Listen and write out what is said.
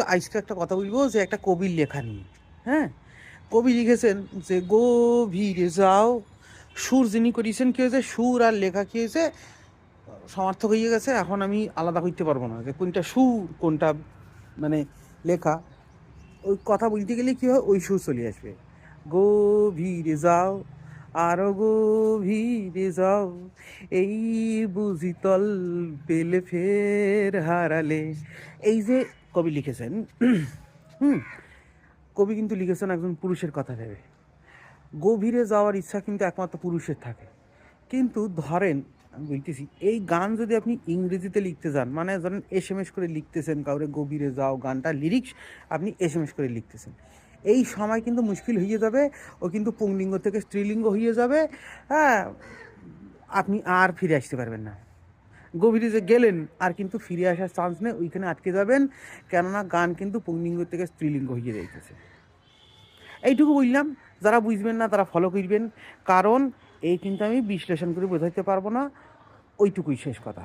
তো আজকে একটা কথা বলবো যে একটা কবির লেখা নিয়ে। হ্যাঁ, কবি লিখেছেন যে গভীরে যাও। সুর যিনি করেছেন কি হয়েছে, সুর আর লেখা কি হয়েছে সমার্থক হয়ে গেছে। এখন আমি আলাদা করতে পারবো না যে কোনটা সুর কোনটা মানে লেখা। ওই কথা বলতে গেলে কি হয়, ওই সুর চলে আসবে। গভীরে যাও, আরো গভীরে যাও, এই বুঝি তল পেলে ফের হারালে। এই যে কবি লিখেছেন, হুম, কবি কিন্তু লিখেছেন একজন পুরুষের কথা ভেবে। গভীরে যাওয়ার ইচ্ছা কিন্তু একমাত্র পুরুষের থাকে। কিন্তু ধরেন আমি বলতেছি, এই গান যদি আপনি ইংরেজিতে লিখতে যান, মানে ধরেন SMS করে লিখতেছেন কাউরে গভীরে যাও গানটা লিরিক্স আপনি SMS করে লিখতেছেন, এই সময় কিন্তু মুশকিল হয়ে যাবে। ও কিন্তু পুংলিঙ্গ থেকে স্ত্রীলিঙ্গ হয়ে যাবে। হ্যাঁ, আপনি আর ফিরে আসতে পারবেন না। গভীরে যে গেলেন আর কিন্তু ফিরে আসার চান্স নেই, ওইখানে আটকে যাবেন। কেননা গান কিন্তু পুংলিঙ্গ থেকে স্ত্রীলিঙ্গ হয়ে যাইতেছে। এইটুকু বললাম, যারা বুঝবেন না তারা ফলো করবেন, কারণ এই কিন্তু আমি বিশ্লেষণ করে বোঝাইতে পারবো না। ওইটুকুই শেষ কথা।